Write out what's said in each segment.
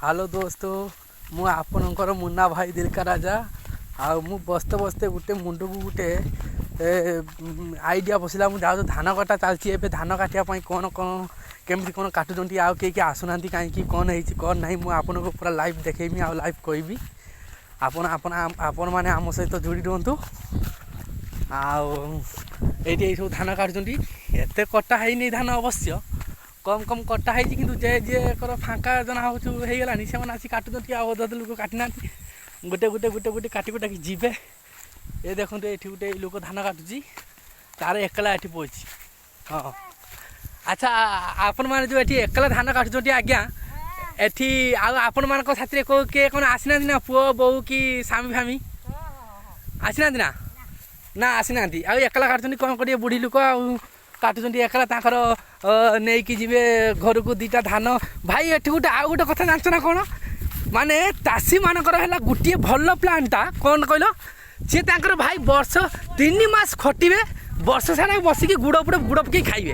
hello दोस्तों मु आपणकर मुन्ना भाई दिलका राजा मु बस्ते बस्ते गोटे मुंड को गोटे आइडिया बसला मुझे जाऊँ धान कटा चलती है धान काटापी कौन कौन केमती कौन काटुंट आउ किए आसुना कहीं कौन कौन ना मुझे आपन को पूरा लाइव देखेमी आ लाइव कहबी आपण मैंने आम सहित जोड़ी रुहतु आईटी सब धान काटुंट एत कटा है धान अवश्य कम कम कटा है कि जे जे फाँका जना होगलानी से आसी काटुंट अध लोक काटिना गोटे गोटे गोटे गोटे काटी कुटाकी जीवे ये देखो ये गोटे लोक धान काटुची तार एकला ये पहुँची हाँ अच्छा आपण मैंने जो ये एकला धान काटुंट आज्ञा एठी आपण मान साथी किए कौन आसीना ना पुओ बो कि स्वामी फामी आसीना ना ना आसीना एकला काटुंट कौन करिए बुढ़ी लोक काटुंट एकला नहीं कि जीवे घर को दीटा धान भाई एठी गोटे आउ गोटे कथा जानछ ना कौन माने चाषी मानकर है गोटे भल प्लांटा कौन कहल सी भाई वर्ष 3 मास खटिबे वर्ष सारा बसिक गुड़ गुड़ पकई खाइबे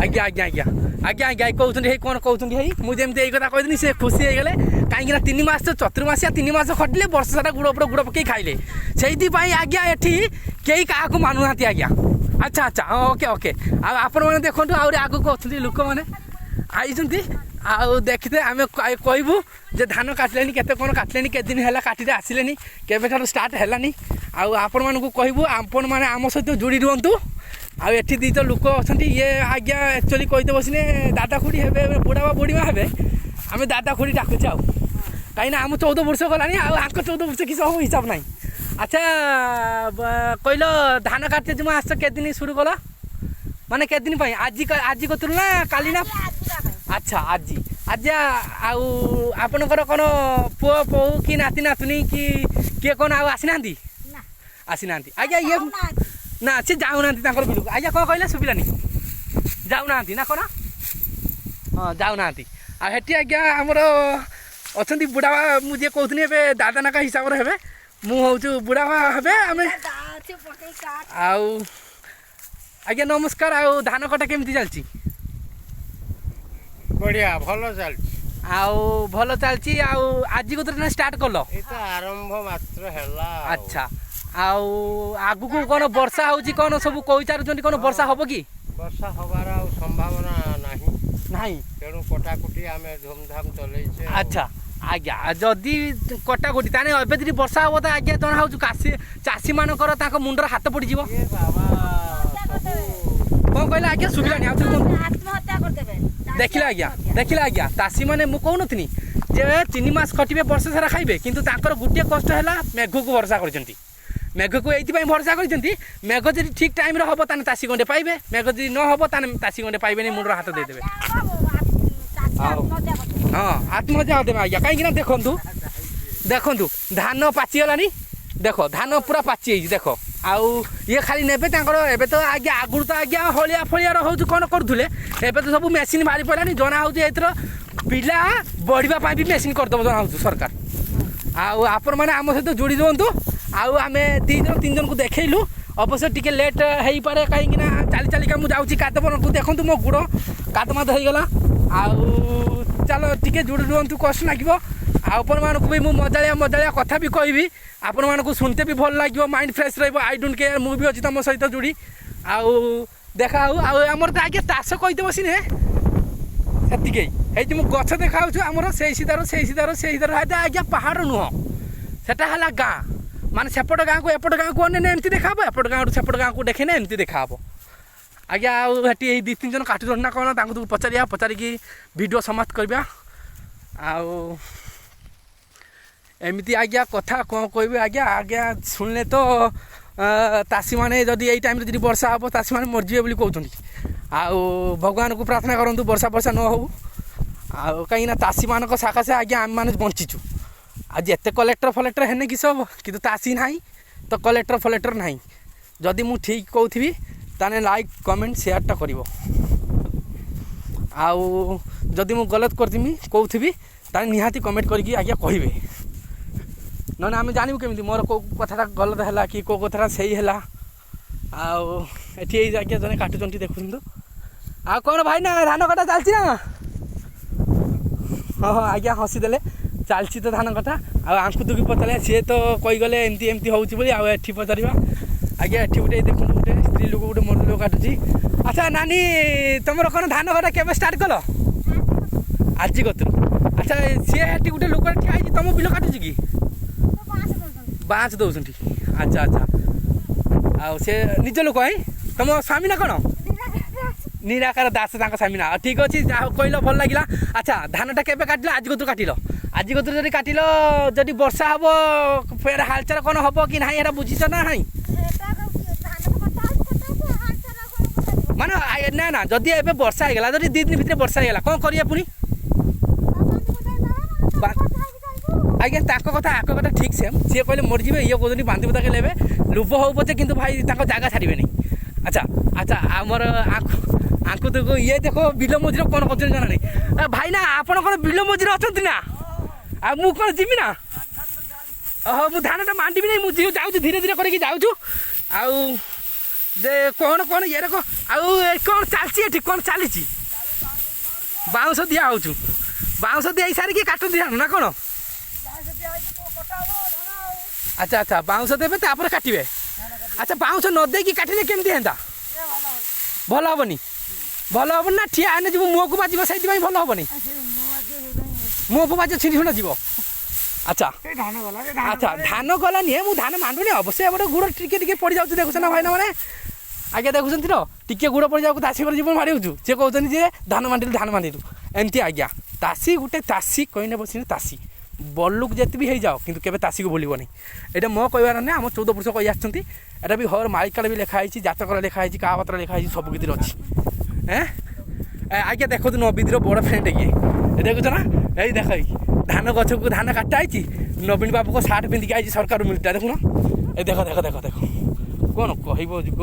आज्ञा आज्ञा आज्ञा आज्ञा आज्ञा कहते कौन कहते है मुझे यही कथा कहनी से खुशी हो गले कहीं 3 मास चतुर्मासिया 3 मास खटिले वर्ष सारा गुड़ गुड़ पकई खाइले से आज्ञा एठी कई क्या मानुना आज्ञा अच्छा अच्छा हाँ ओके ओके आपण मैंने देखो आगे अच्छे लोक मैंने आई आउ देखते आम कहबू जे धान काटिले केते कौन काटिले के दिन है काटी आसिले केवे स्टार्ट है आपण मानक कहबू आपण मैंने आम सहित जोड़ी रुहतु आठी दी तो लोक अच्छा ये आज्ञा एक्चुअली कहते बसने दादा खुड़ी हे बुढ़ा बुढ़ीमा हे आम दादा खुड़ी डाकुचे आउ कहीं आम 14 वर्ष गलानी आक 14 वर्ष किसी हम हिसाब ना अच्छा कहल धान काटते तुम आस के दिन शुरू कल माने के दिन आज आज कतुल ना काली ना अच्छा आज आज आपणकर कौन पुओ पो कि नाती नातुनी कि किए कौन आसीना आसीना आज्ञा ये ना सी जाऊना बिलू आज्ञा कौन कहला सुबिलानी जाऊना ना कौन हाँ जाऊना आठी आज्ञा आमर अच्छा बुढ़ा मुझे कहती दादा नाका हिसाब से मुझे बुढ़ा हे आम आज्ञा नमस्कार धान कटा केमती चलती बढ़िया भल चलती भल चलती आज को स्टार्ट कल आरंभ मात्र है अच्छा आगु को कौन वर्षा होची कौन सब कही चारुचंदी कौन वर्षा हम कि वर्षा हबार संभावना नहीं तेणु कटाकुटी आम धूमधाम चलैछे अच्छा आज्ञा जदि कटाकुटी ताने एबे जदि वर्षा हम तो आज्ञा जना हो चाषी मानकर ताको मुंडर हाथ पड़ जीवो ए बाबा कौन कहला आज्ञा सुबिलानी आत्महत्या कर देबे देखिला आज्ञा चाषी माने मु कहनथनी जे 3 मास खटिबे वर्ष सारा खाइबे किंतु ताकर गुटिया कष्ट है मेघ को भरोसा करछंती मेघ को ये भरोसा करछंती मेघ जदि ठीक टाइम रे हबो ताने चाषी गंडे पाइबे मेघ जदि न हबो ताने चाषी गंडे पाइबे नहीं मुंडर हाथ दे देबे हाँ आत्महत्या देवे आज्ञा कहीं देखु देखु धान पाचिगलानी देख धान पूरा पाची देख आउ ये खाली ने एबे तो आज्ञा आगुर तो आज्ञा हलिया फलिया हो कौन करुले एबे तो सब मेसीन बाहरी पड़ानी जना हो पिला बढ़ापी भी मेसीन करदेव जना हो सरकार आपण मैंने आम सहित जोड़ी दिंतु आम 2 जन 3 जन को देखलु अवश्य टी लेट हो पारे कहीं चली चलिका मुझे कादब को देखूँ मो गुड़ कादमाद होगला चलो टी जोड़ी रुहतु कष्ट लगे आपण मानक भी मुझे मजाया मजाया कथा भी कहबी आपण मानक शुणते भी भल लगे माइंड फ्रेश रही डोंट केयर मु भी अच्छी तुम सहित जोड़ी देखा आमर तो आगे चाष कहते बसिने से मुझे गछ देखा आमर से सीधार आज्ञा पहाड़ नुह सेटा है गाँ माने सेपट गाँ को एपट गाँ को अने एमती देखा एपट गाँ सेपट गाँ को देखे एमती देखा आज्ञा आठी 2-3 जन काटुन ना कौन तो पचारिया पचारिकी वीडियो समाप्त करवा एमती आज्ञा कथा कौन कह आज्ञा आज्ञा शुणले तो चाषी मैंने जदि यही टाइम जी वर्षा हम चाषी मैंने मरजीवे बोली कहते भगवान को प्रार्थना करूँ वर्षा वर्षा न हो कहीं चाषी मान सकाशे आज्ञा आम मैंने बंचीचु आज एत कलेक्टर फलेक्टर है किस हम कि चाषी ना तो कलेक्टर फलेक्टर ना जदि मु ठीक कहूथी ताने लाइक कमेंट शेयरटा कर जदि मु गलत करमी कहूथी ताने निहाती कमेंट करके आज्ञा कहबे ना आम जानू केमी मोर कौ कथा गलत है कि कौ कथा सही है आज्ञा जन काटुंट देखुं कौन भाई ना धान कटा चलती ना ହଁ ହଁ ଆଜ୍ଞା ହସିଦେଲେ ଚାଲିଛି ତ ଧାନ କଟା ଆଉ ଆଙ୍କୁ ଦୁଃଖୀ ପଚାରିବା ସିଏ ତ କହିଗଲେ ଏମିତି ଏମିତି ହେଉଛି ବୋଲି ଆଉ ଏଠି ପଚାରିବା ଆଜ୍ଞା ଏଠି ଗୋଟେ ଦେଖନ୍ତୁ ଗୋଟେ ସ୍ତ୍ରୀ ଲୋକ ଗୋଟେ ମରୁଡ଼ି ଲୋକ କାଟୁଛି ଆଚ୍ଛା ନାନୀ ତମର କ'ଣ ଧାନ କଟା କେବେ ଷ୍ଟାର୍ଟ କଲ ଆଜି କତରୁ ଆଚ୍ଛା ସିଏ ଏଠି ଗୋଟେ ଲୋକ ଠିଆ ହେଇଛି ତମ ବିଲ କାଟୁଛି କି ବାଁଶ ଦେଉଛନ୍ତି ଆଚ୍ଛା ଆଚ୍ଛା ଆଉ ସେ ନିଜ ଲୋକ ତମ ସ୍ୱାମୀ ନା କ'ଣ ନିରାକାର ଦାସ ତାଙ୍କ ସ୍ୱାମୀ ନା ଠିକ୍ ଅଛି ଯାହା କହିଲ ଭଲ ଲାଗିଲା ଆଚ୍ଛା ଧାନଟା କେବେ କାଟିଲ ଆଜି କତରୁ କାଟିଲ ଆଜି କତରୁ ଯଦି କାଟିଲ ଯଦି ବର୍ଷା ହେବ ଫେର ହାଲଚାଲ କ'ଣ ହେବ କି ନାହିଁ ଏଇଟା ବୁଝିଛ ନା ନାହିଁ ମାନେ ନା ନା ଯଦି ଏବେ ବର୍ଷା ହେଇଗଲା ଯଦି 2 ଦିନ ଭିତରେ ବର୍ଷା ହେଇଗଲା କ'ଣ କରିବା ପୁଣି ଆଜ୍ଞା ତାଙ୍କ କଥା ଆଙ୍କ କଥା ଠିକ୍ ସେମ୍ ସିଏ କହିଲେ ମରିଯିବେ ଇଏ କହୁଛନ୍ତି ବାନ୍ଧି ବୁନ୍ଧାକେ ନେବେ ଲୋଭ ହଉ ପଛେ କିନ୍ତୁ ଭାଇ ତାଙ୍କ ଜାଗା ଛାଡ଼ିବେନି ଆଚ୍ଛା ଆଚ୍ଛା ଆମର ଆଙ୍କୁ ତ ଇଏ ଦେଖ ବିଲ ମଝିରେ କ'ଣ କରୁଛନ୍ତି ଜଣା ନାହିଁ ଭାଇ ନା ଆପଣ କ'ଣ ବିଲ ମଝିରେ ଅଛନ୍ତି ନା ଆଉ ମୁଁ କ'ଣ ଯିବି ନା ଓହୋ ମୁଁ ଧାନଟା ମାଣ୍ଡିବି ନାହିଁ ମୁଁ ଯାଉଛି ଧୀରେ ଧୀରେ କରିକି ଯାଉଛୁ ଆଉ ଯେ କ'ଣ ଇଏରେ ଆଉ କ'ଣ ଚାଲିଛି ଏଠି କ'ଣ ଚାଲିଛି ବାଉଁଶ ଦିଆ ହେଉଛୁ ବାଉଁଶ ଦେଇ ସାରିକି କାଟୁନ୍ତି ଧାନ ନା କ'ଣ ଆଚ୍ଛା ଆଚ୍ଛା ବାଉଁଶ ଦେବେ ତାପରେ କାଟିବେ ଆଚ୍ଛା ବାଉଁଶ ନ ଦେଇକି କାଟିଲେ କେମିତି ହେନ୍ତା ଭଲ ହେବନି ନା ଠିଆ ହେଲେ ଯିବ ମୁହଁକୁ ବାଜିବ ସେଇଥିପାଇଁ ଭଲ ହେବନି ମୁହଁକୁ ବାଜିବ ଛିଣ୍ଡି ଛୁଣ୍ଡା ଯିବ ଆଚ୍ଛା ଆଚ୍ଛା ଧାନ ଗଲା ନିଏ ମୁଁ ଧାନ ମାଣ୍ଡୁନି ଅବଶ୍ୟ ଏପଟେ ଗୁଡ଼ ଟିକେ ଟିକେ ପଡ଼ିଯାଉଛି ଦେଖୁଛ ନା ଭାଇନା ମାନେ ଆଜ୍ଞା ଦେଖୁଛନ୍ତି ତ ଟିକେ ଗୁଡ଼ ପଡ଼ିଯାଉଛି ତାଷୀ କରି ଜୀବନ ମାରି ହେଉଛୁ ସିଏ କହୁଛନ୍ତି ଯେ ଧାନ ମାଣ୍ଡିଲୁ ଏମିତି ଆଜ୍ଞା ତାଷୀ ଗୋଟେ ତାଷୀ କହିନେ ବସିନେ ତାଷୀ ବଲୁକୁ ଯେତେ ବି ହେଇଯାଅ କିନ୍ତୁ କେବେ ତାଷୀକୁ ଭୁଲିବନି ଏଇଟା ମୋ କହିବାର ନାହିଁ ଆମ 14 ପୁରୁଷ କହି ଆସିଛନ୍ତି ଏଇଟା ବି ହର ମାଳିକାରେ ବି ଲେଖା ହେଇଛି ଜାତକରେ ଲେଖା ହେଇଛି କାହାପତ୍ର ଲେଖା ହେଇଛି ସବୁ କିଛି ଅଛି ଆଜ୍ଞା ଦେଖନ୍ତୁ ନବୀନର ବଡ଼ ଫ୍ରେଣ୍ଡ ଇଏ ଦେଖୁଛ ନା ଏଇ ଦେଖ ଧାନ ଗଛକୁ ଧାନ କାଟା ହେଇଛି ନବୀନ ବାବୁଙ୍କ ସାର୍ଟ ପିନ୍ଧିକି ଆଇଛି ସରକାର ମିଳିଟା ଦେଖୁନ ଏ ଦେଖ କ'ଣ କହିବ ଯୁଗ